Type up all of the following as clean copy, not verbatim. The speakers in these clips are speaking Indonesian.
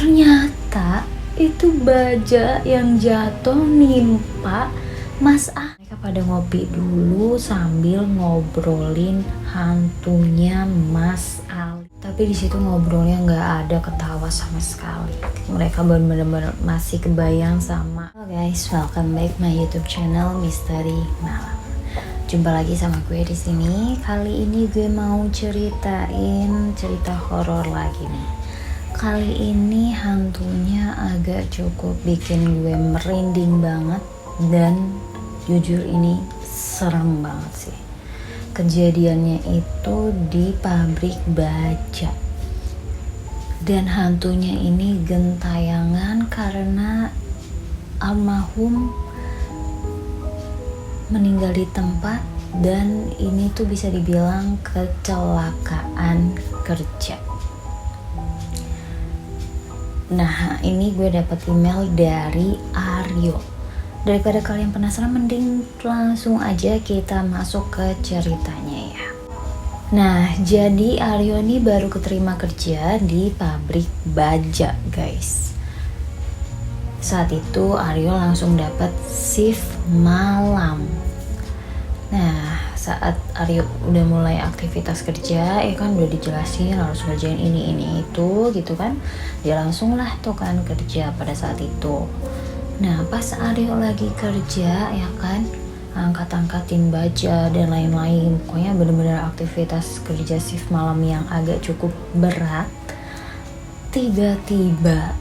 Ternyata itu baja yang jatuh nimpa Mas A. Mereka pada ngopi dulu sambil ngobrolin hantunya Mas Ali. Tapi di situ ngobrolnya nggak ada ketawa sama sekali. Mereka benar-benar masih kebayang sama. Halo guys, welcome back my YouTube channel Misteri Malam. Jumpa lagi sama gue di sini. Kali ini gue mau ceritain cerita horor lagi nih. Kali ini hantunya agak cukup bikin gue merinding banget dan jujur ini serem banget sih. Kejadiannya itu di pabrik baja. Dan hantunya ini gentayangan karena almarhum meninggal di tempat dan ini tuh bisa dibilang kecelakaan kerja. Nah, ini gue dapat email dari Aryo. Daripada kalian penasaran, mending langsung aja kita masuk ke ceritanya ya. Nah, jadi Aryo ini baru keterima kerja di pabrik baja, guys. Saat itu Aryo langsung dapat shift malam. Nah, saat Aryo udah mulai aktivitas kerja, ya kan udah dijelasin harus ngerjain ini itu gitu kan. Dia langsung lah tuh kan kerja pada saat itu. Nah, pas Aryo lagi kerja ya kan, angkat-angkatin baja dan lain-lain. Pokoknya bener-bener aktivitas kerja shift malam yang agak cukup berat. Tiba-tiba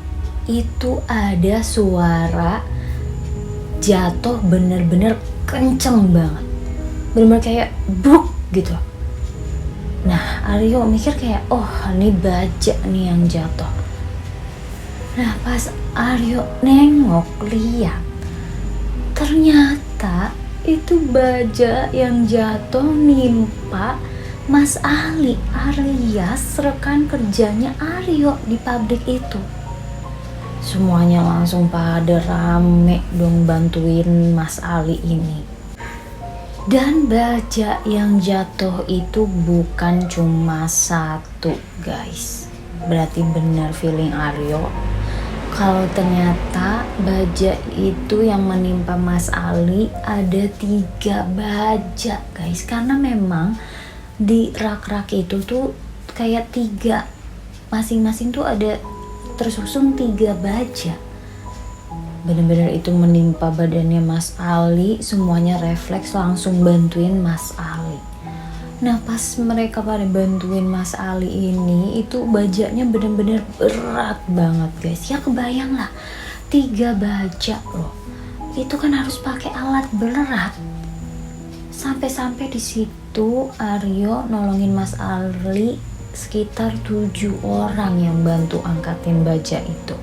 itu ada suara jatuh bener-bener kenceng banget. Bener-bener kayak bruk gitu. Nah, Aryo mikir kayak, oh ini baja nih yang jatuh. Nah, pas Aryo nengok lihat, ternyata itu baja yang jatuh nimpa Mas Ali alias rekan kerjanya Aryo di pabrik itu. Semuanya langsung pada rame dong bantuin Mas Ali ini. Dan baja yang jatuh itu bukan cuma satu, guys. Berarti benar feeling Aryo kalau ternyata baja itu yang menimpa Mas Ali ada 3 baja, guys. Karena memang di rak-rak itu tuh kayak 3, masing-masing tuh ada tersusun 3 baja. Bener-bener itu menimpa badannya Mas Ali, semuanya refleks langsung bantuin Mas Ali. Nah, pas mereka pada bantuin Mas Ali ini, itu bajanya bener-bener berat banget, guys. Ya kebayang lah, 3 baja loh. Itu kan harus pakai alat berat. Sampai-sampai di situ Aryo nolongin Mas Ali sekitar 7 orang yang bantu angkatin baja itu.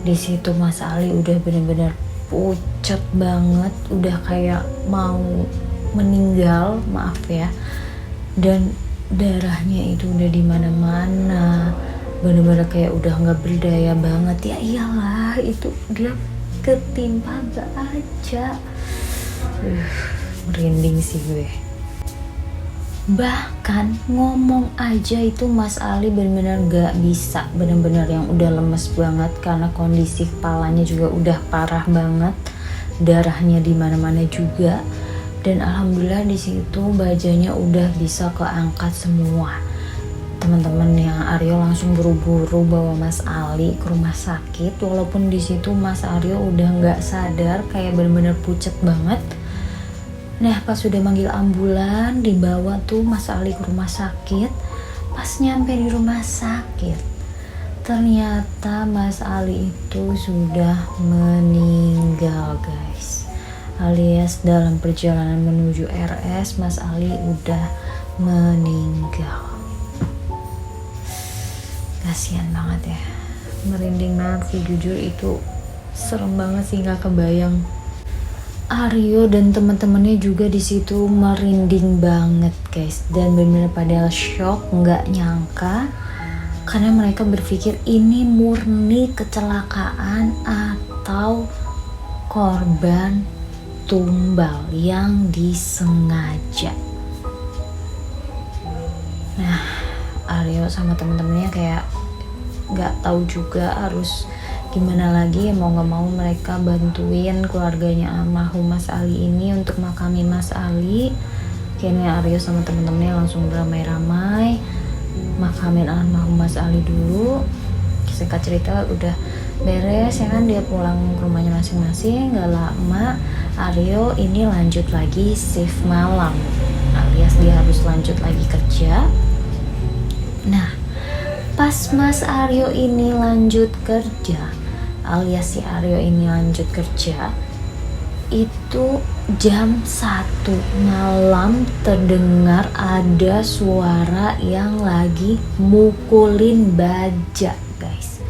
Di situ Mas Ali udah bener-bener pucat banget, udah kayak mau meninggal, maaf ya. Dan darahnya itu udah di mana-mana, bener-bener kayak udah nggak berdaya banget. Ya iyalah, itu dia ketimpa baja. Merinding sih gue. Bahkan ngomong aja itu Mas Ali benar-benar gak bisa, benar-benar yang udah lemes banget karena kondisi kepalanya juga udah parah banget, darahnya di mana-mana juga. Dan alhamdulillah di situ bajanya udah bisa keangkat semua. Teman-temannya Aryo langsung buru-buru bawa Mas Ali ke rumah sakit, walaupun di situ Mas Aryo udah nggak sadar, kayak benar-benar pucet banget. Nah, pas sudah manggil ambulan, dibawa tuh Mas Ali ke rumah sakit. Pas nyampe di rumah sakit, ternyata Mas Ali itu sudah meninggal, guys. Alias dalam perjalanan menuju RS, Mas Ali udah meninggal. Kasian banget ya. Merinding banget sih, jujur itu serem banget sih, gak kebayang. Aryo dan teman-temannya juga di situ merinding banget, guys, dan benar-benar pada shock, nggak nyangka, karena mereka berpikir ini murni kecelakaan atau korban tumbal yang disengaja. Nah, Aryo sama teman-temannya kayak nggak tahu juga harus gimana lagi. Mau nggak mau mereka bantuin keluarganya almarhum Mas Ali ini untuk makamin Mas Ali. Akhirnya Aryo sama temen-temennya langsung beramai-ramai makamin almarhum Mas Ali dulu. Singkat cerita udah beres ya kan, dia pulang ke rumahnya masing-masing. Gak lama Aryo ini lanjut lagi shift malam, alias dia harus lanjut lagi kerja. Nah, pas Mas Aryo ini lanjut kerja, alias si Aryo ini lanjut kerja, itu jam 1 malam terdengar ada suara yang lagi mukulin baja, guys.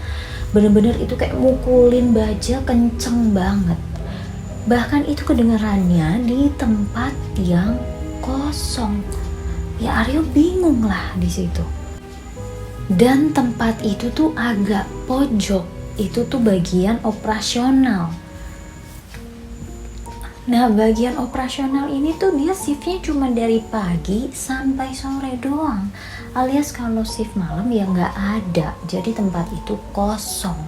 Bener-bener itu kayak mukulin baja kenceng banget. Bahkan itu kedengarannya di tempat yang kosong. Ya Aryo bingung lah di situ. Dan tempat itu tuh agak pojok. Itu tuh bagian operasional. Nah, bagian operasional ini tuh dia shiftnya cuma dari pagi sampai sore doang. Alias kalau shift malam ya nggak ada. Jadi tempat itu kosong.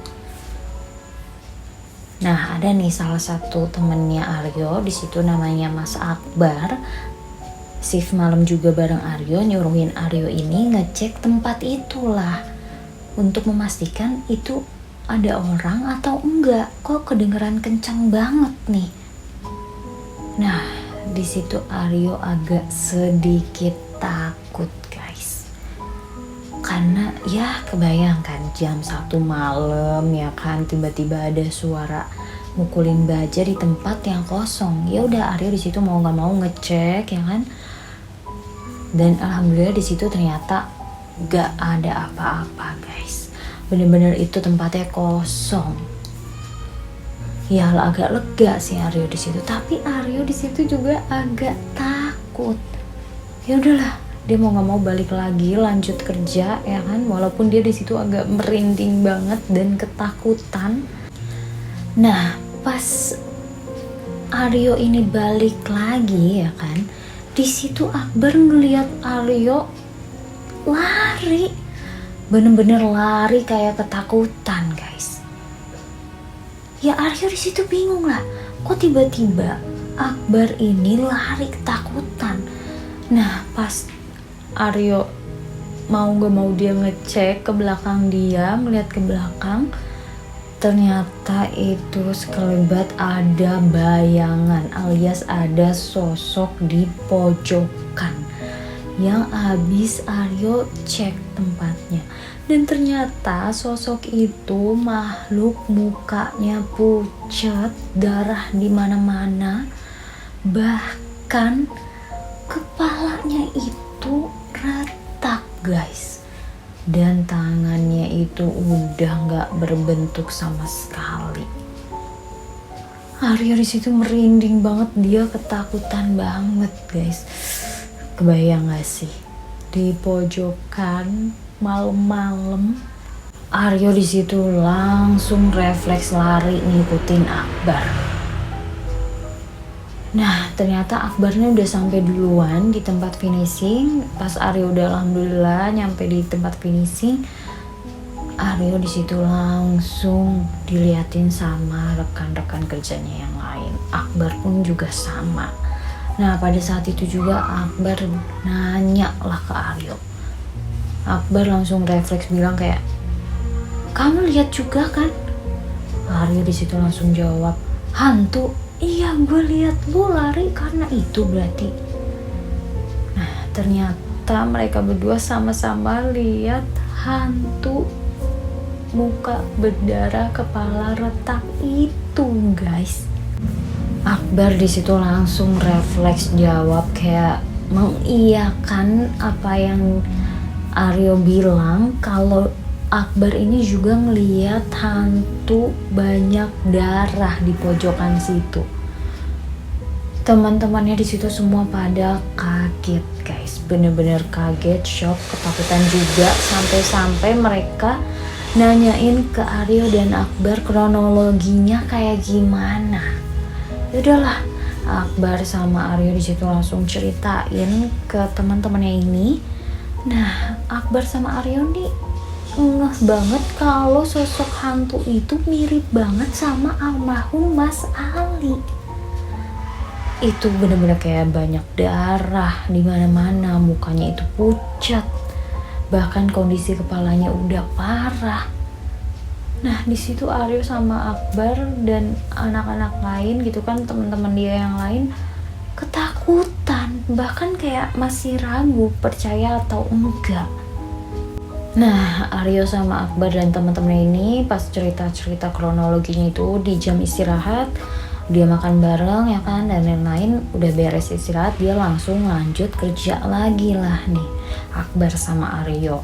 Nah, ada nih salah satu temennya Aryo di situ namanya Mas Akbar. Shift malam juga bareng Aryo, nyuruhin Aryo ini ngecek tempat itulah untuk memastikan itu ada orang atau enggak. Kok kedengeran kencang banget nih. Nah, di situ Aryo agak sedikit takut, guys. Karena ya kebayangkan jam 1 malam ya kan, tiba-tiba ada suara mukulin baja di tempat yang kosong. Ya udah Aryo di situ mau nggak mau ngecek ya kan. Dan alhamdulillah di situ ternyata nggak ada apa-apa, guys. Bener-bener itu tempatnya kosong. Ya agak lega sih Aryo di situ, tapi Aryo di situ juga agak takut. Ya udahlah, dia mau nggak mau balik lagi lanjut kerja ya kan, walaupun dia di situ agak merinding banget dan ketakutan. Nah, pas Aryo ini balik lagi ya kan, di situ Akbar ngeliat Aryo lari, bener-bener lari kayak ketakutan, guys. Ya Aryo di situ bingung lah, kok tiba-tiba Akbar ini lari ketakutan. Nah, pas Aryo mau gak mau dia ngecek ke belakang dia, melihat ke belakang, ternyata itu sekelebat ada bayangan alias ada sosok di pojokan yang habis Aryo cek tempatnya. Dan ternyata sosok itu makhluk mukanya pucat, darah di mana-mana, bahkan kepalanya itu retak, guys. Dan tangannya itu udah nggak berbentuk sama sekali. Aryo di situ merinding banget, dia ketakutan banget, guys. Kebayang gak sih di pojokan malam-malam, Aryo di situ langsung refleks lari ngikutin Akbar. Nah, ternyata Akbarnya udah sampai duluan di tempat finishing. Pas Aryo udah alhamdulillah nyampe di tempat finishing, Aryo di situ langsung diliatin sama rekan-rekan kerjanya yang lain. Akbar pun juga sama. Nah, pada saat itu juga Akbar nanya lah ke Aryo. Akbar langsung refleks bilang kayak, kamu lihat juga kan? Aryo di situ langsung jawab, hantu. Iya, gue lihat lu lari karena itu berarti. Nah, ternyata mereka berdua sama-sama lihat hantu muka berdarah, kepala retak itu, guys. Akbar di situ langsung refleks jawab kayak mengiyakan apa yang Aryo bilang, kalau Akbar ini juga ngeliat hantu banyak darah di pojokan situ. Teman-temannya di situ semua pada kaget, guys. Bener-bener kaget, shock, ketakutan juga. Sampai-sampai mereka nanyain ke Aryo dan Akbar kronologinya kayak gimana. Yaudahlah, Akbar sama Aryo di situ langsung ceritain ke teman-temannya ini. Nah, Akbar sama Aryo nih ngeh banget kalau sosok hantu itu mirip banget sama almarhum Mas Ali. Itu bener-bener kayak banyak darah di mana-mana, mukanya itu pucat, bahkan kondisi kepalanya udah parah. Nah di situ Aryo sama Akbar dan anak-anak lain gitu kan, teman-teman dia yang lain ketakutan, bahkan kayak masih ragu percaya atau enggak. Nah Aryo sama Akbar dan teman-teman ini pas cerita-cerita kronologinya itu di jam istirahat, dia makan bareng ya kan, dan lain-lain, udah beres istirahat dia langsung lanjut kerja lagi lah nih Akbar sama Aryo.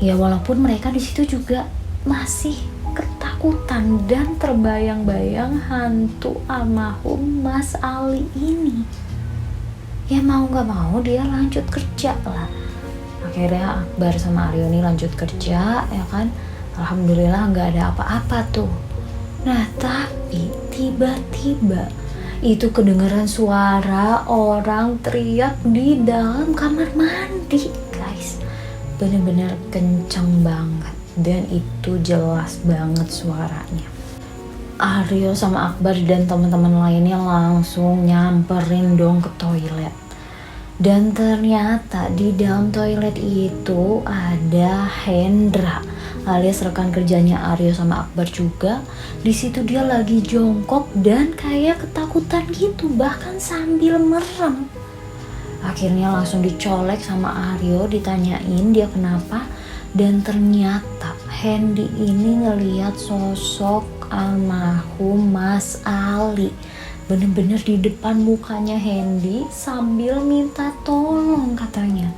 Ya walaupun mereka di situ juga masih ketakutan dan terbayang-bayang hantu almarhum Mas Ali ini. Ya mau gak mau dia lanjut kerja lah. Akhirnya Akbar sama Aryo ini lanjut kerja ya kan. Alhamdulillah gak ada apa-apa tuh. Nah tapi tiba-tiba itu kedengaran suara orang teriak di dalam kamar mandi guys. Bener-bener kenceng banget dan itu jelas banget suaranya. Aryo sama Akbar dan teman-teman lainnya langsung nyamperin dong ke toilet. Dan ternyata di dalam toilet itu ada Hendra alias rekan kerjanya Aryo sama Akbar juga. Di situ dia lagi jongkok dan kayak ketakutan gitu, bahkan sambil merem. Akhirnya langsung dicolek sama Aryo, ditanyain dia kenapa, dan ternyata Hendy ini ngelihat sosok almarhum Mas Ali bener-bener di depan mukanya Hendy sambil minta tolong katanya.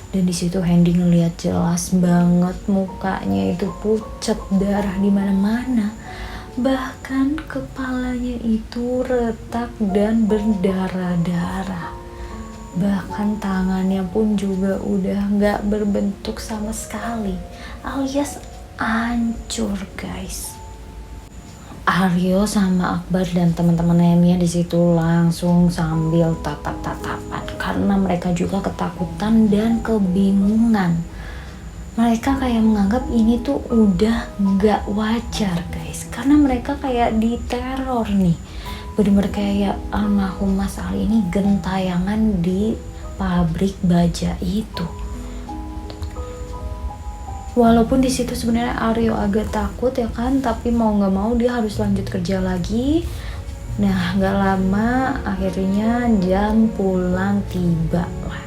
Dan di situ Hendy ngelihat jelas banget mukanya itu pucat, darah di mana-mana. Bahkan kepalanya itu retak dan berdarah-darah. Bahkan tangannya pun juga udah nggak berbentuk sama sekali, alias hancur guys. Aryo sama Akbar dan teman-teman lainnya di situ langsung sambil tatap-tatapan karena mereka juga ketakutan dan kebingungan. Mereka kayak menganggap ini tuh udah nggak wajar guys, karena mereka kayak diteror nih. Bener-bener kayak almarhum Mas Ali ini gentayangan di pabrik baja itu. Walaupun di situ sebenarnya Aryo agak takut ya kan, tapi mau nggak mau dia harus lanjut kerja lagi. Nah nggak lama akhirnya jam pulang tiba lah.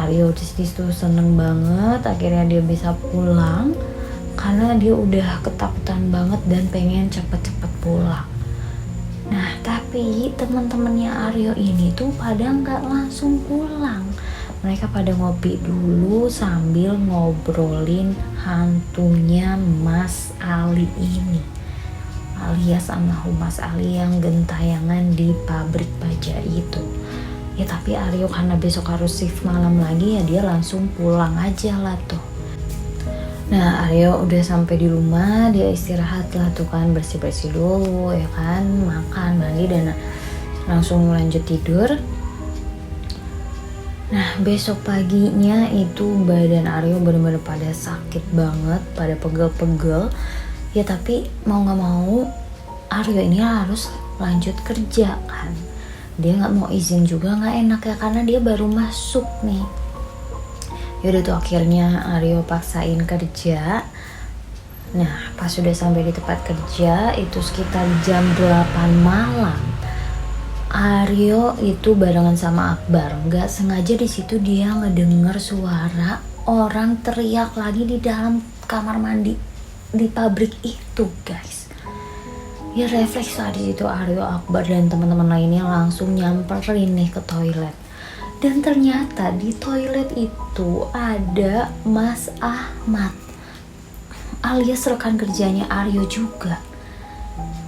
Aryo di situ seneng banget, akhirnya dia bisa pulang karena dia udah ketakutan banget dan pengen cepet-cepet pulang. Nah tapi teman-temannya Aryo ini tuh pada nggak langsung pulang. Mereka pada ngopi dulu sambil ngobrolin hantunya Mas Ali ini, alias almarhum Mas Ali yang gentayangan di pabrik baja itu. Ya tapi Aryo karena besok harus shift malam lagi ya dia langsung pulang aja lah tuh. Nah Aryo udah sampai di rumah, dia istirahat lah tuh kan, bersih-bersih dulu ya kan, makan, mandi dan langsung lanjut tidur. Nah besok paginya itu badan Aryo bener-bener pada sakit banget, pada pegel-pegel. Ya tapi mau gak mau Aryo ini harus lanjut kerja kan. Dia gak mau izin juga gak enak ya karena dia baru masuk nih. Yaudah tuh akhirnya Aryo paksain kerja. Nah pas sudah sampai di tempat kerja itu sekitar jam 8 malam. Aryo itu barengan sama Akbar, nggak sengaja di situ dia ngedenger suara orang teriak lagi di dalam kamar mandi di pabrik itu, guys. Ya refleks lah di situ Aryo, Akbar dan teman-teman lainnya langsung nyamperin nih ke toilet. Dan ternyata di toilet itu ada Mas Ahmad, alias rekan kerjanya Aryo juga.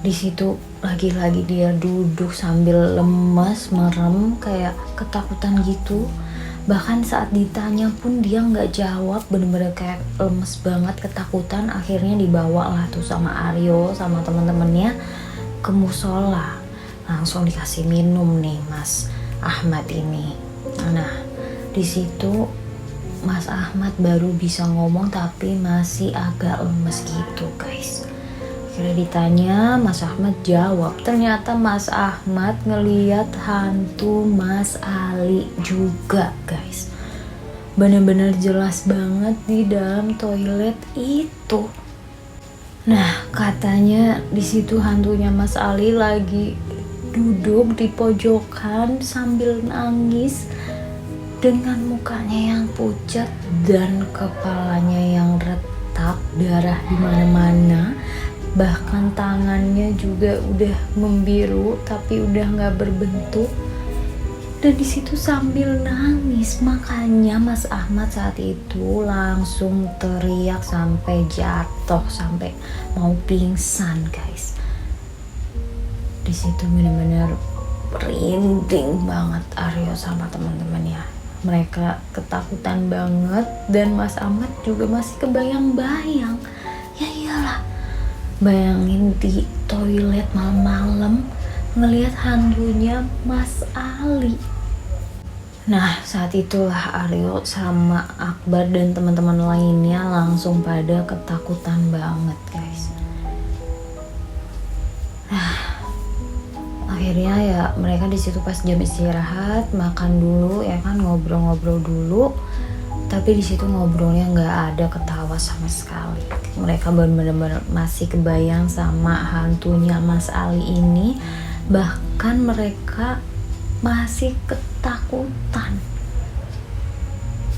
Di situ lagi-lagi dia duduk sambil lemes, merem, kayak ketakutan gitu. Bahkan saat ditanya pun dia nggak jawab, bener-bener kayak lemes banget, ketakutan. Akhirnya dibawa lah tuh sama Aryo sama teman-temannya ke musola. Langsung dikasih minum nih Mas Ahmad ini. Nah di situ Mas Ahmad baru bisa ngomong tapi masih agak lemes gitu guys. Akhirnya ditanya, Mas Ahmad jawab. Ternyata Mas Ahmad ngeliat hantu Mas Ali juga guys. Bener-bener jelas banget di dalam toilet itu. Nah, katanya di situ hantunya Mas Ali lagi duduk di pojokan sambil nangis dengan mukanya yang pucat dan kepalanya yang retak, darah di mana-mana. Bahkan tangannya juga udah membiru tapi udah nggak berbentuk. Dan di situ sambil nangis, makanya Mas Ahmad saat itu langsung teriak sampai jatuh, sampai mau pingsan guys. Di situ benar-benar merinding banget Aryo sama teman-temannya. Mereka ketakutan banget dan Mas Ahmad juga masih kebayang-bayang. Ya iyalah, bayangin di toilet malam-malam ngelihat hantunya Mas Ali. Nah, saat itulah Aryo sama Akbar dan teman-teman lainnya langsung pada ketakutan banget, guys. Nah, akhirnya ya mereka di situ pas jam istirahat makan dulu ya kan, ngobrol-ngobrol dulu. Tapi di situ ngobrolnya nggak ada ketawa sama sekali. Mereka benar-benar masih kebayang sama hantunya Mas Ali ini. Bahkan mereka masih ketakutan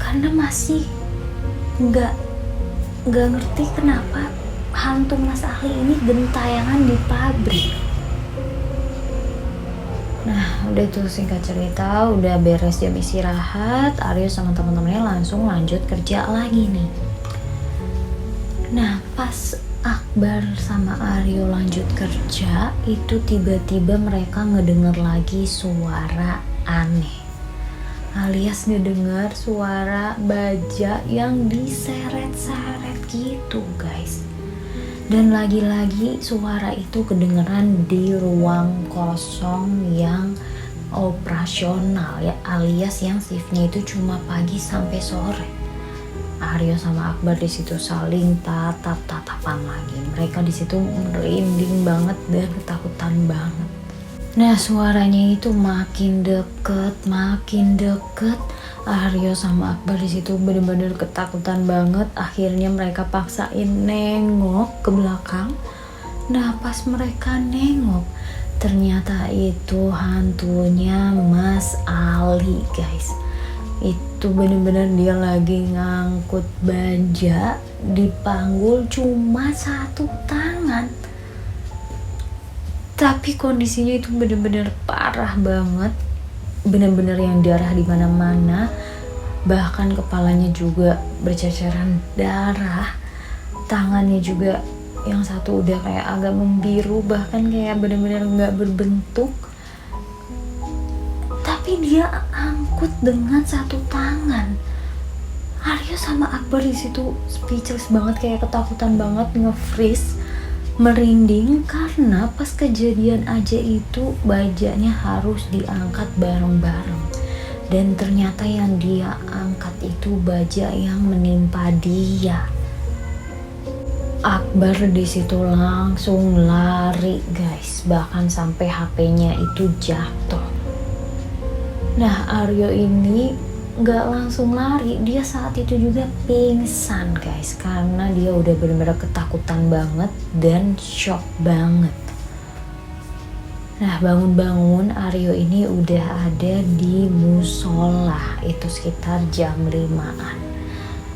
karena masih nggak ngerti kenapa hantu Mas Ali ini gentayangan di pabrik. Nah, udah tuh singkat cerita, udah beres jam istirahat, Aryo sama teman-temannya langsung lanjut kerja lagi nih. Nah, pas Akbar sama Aryo lanjut kerja, itu tiba-tiba mereka ngedenger lagi suara aneh. Alias ngedengar suara baja yang diseret-seret gitu guys. Dan lagi-lagi suara itu kedengeran di ruang kosong yang operasional ya, alias yang shiftnya itu cuma pagi sampai sore. Aryo sama Akbar di situ saling tatap-tatapan lagi. Mereka di situ merinding banget dan ketakutan banget. Nah, suaranya itu makin deket. Aryo sama Akbar di situ benar-benar ketakutan banget. Akhirnya mereka paksain nengok ke belakang. Nah, pas mereka nengok, ternyata itu hantunya Mas Ali, guys. Itu bener-bener dia lagi ngangkut baja, dipanggul cuma satu tangan. Tapi kondisinya itu bener-bener parah banget. Bener-bener yang darah di mana-mana. Bahkan kepalanya juga berceceran darah. Tangannya juga yang satu udah kayak agak membiru, bahkan kayak bener-bener gak berbentuk. Tapi dia angkut dengan satu tangan. Aryo sama Akbar di situ speechless banget, kayak ketakutan banget, nge-freeze, merinding karena pas kejadian aja itu bajanya harus diangkat bareng-bareng. Dan ternyata yang dia angkat itu baja yang menimpa dia. Akbar di situ langsung lari, guys, bahkan sampai HP-nya itu jatuh. Nah, Aryo ini gak langsung lari, dia saat itu juga pingsan guys, karena dia udah benar-benar ketakutan banget dan shock banget. Nah, bangun-bangun Aryo ini udah ada di musola, itu sekitar jam 5-an.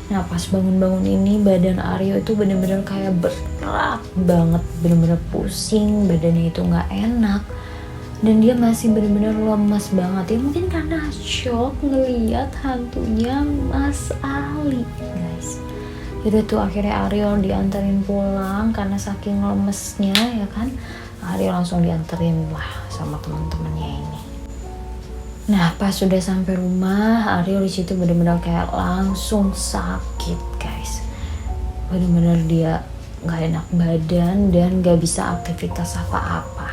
Nah, pas bangun-bangun ini badan Aryo itu benar-benar kayak berat banget, benar-benar pusing, badannya itu gak enak. Dan dia masih benar-benar lemas banget ya, mungkin karena shock ngeliat hantunya Mas Ali, guys. Jadi tuh akhirnya Aryo dianterin pulang karena saking lemesnya ya kan. Aryo langsung dianterin lah sama teman-temannya ini. Nah, pas sudah sampai rumah, Aryo di situ benar-benar kayak langsung sakit, guys. Benar-benar dia nggak enak badan dan nggak bisa aktivitas apa-apa.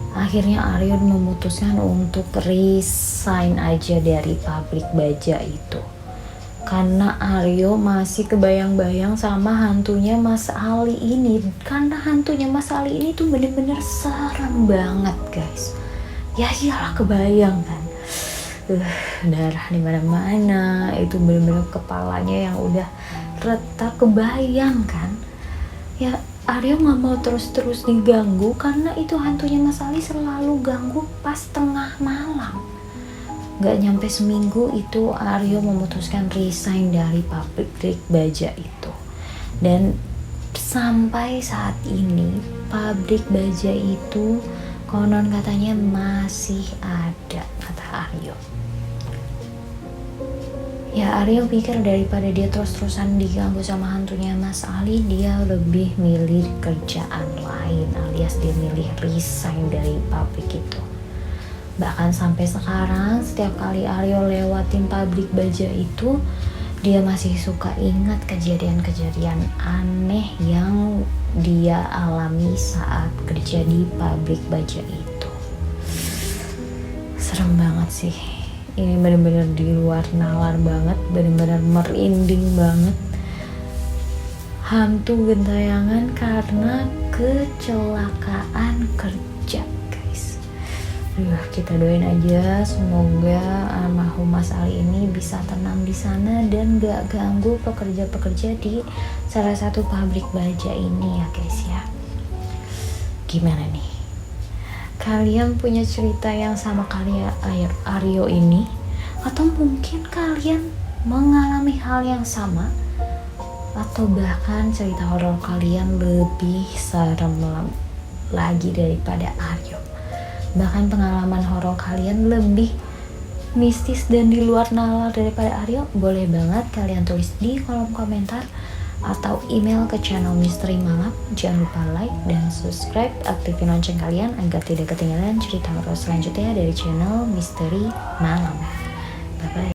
Akhirnya Aryo memutuskan untuk resign aja dari pabrik baja itu. karena Aryo masih kebayang-bayang sama hantunya Mas Ali ini. Karena hantunya Mas Ali ini tuh bener-bener serem banget guys. Ya iyalah kebayang kan. Darah di mana-mana, itu bener-bener kepalanya yang udah retak, kebayang kan. Ya Aryo nggak mau terus-terus diganggu karena itu hantunya Mas Ali selalu ganggu pas tengah malam. Gak nyampe seminggu itu Aryo memutuskan resign dari pabrik baja itu. Dan sampai saat ini pabrik baja itu konon katanya masih ada, kata Aryo. Ya Aryo pikir daripada dia terus-terusan diganggu sama hantunya Mas Ali, dia lebih milih kerjaan lain, alias dia milih resign dari pabrik itu. Bahkan sampai sekarang setiap kali Aryo lewatin pabrik baja itu, dia masih suka ingat kejadian-kejadian aneh yang dia alami saat kerja di pabrik baja itu. Serem banget sih. Ini bener-bener di luar nalar banget, bener-bener merinding banget. Hantu gentayangan karena kecelakaan kerja. Kita doain aja semoga almarhum Mas Ali ini bisa tenang di sana dan gak ganggu pekerja-pekerja di salah satu pabrik baja ini ya guys ya. Gimana nih? Kalian punya cerita yang sama kayak Aryo ini? Atau mungkin kalian mengalami hal yang sama? Atau bahkan cerita horor kalian lebih serem lagi daripada Aryo? Bahkan pengalaman horor kalian lebih mistis dan di luar nalar daripada Aryo? Boleh banget kalian tulis di kolom komentar atau email ke channel Misteri Malam. Jangan lupa like dan subscribe, aktifin lonceng kalian agar tidak ketinggalan cerita horor selanjutnya dari channel Misteri Malam. Bye bye.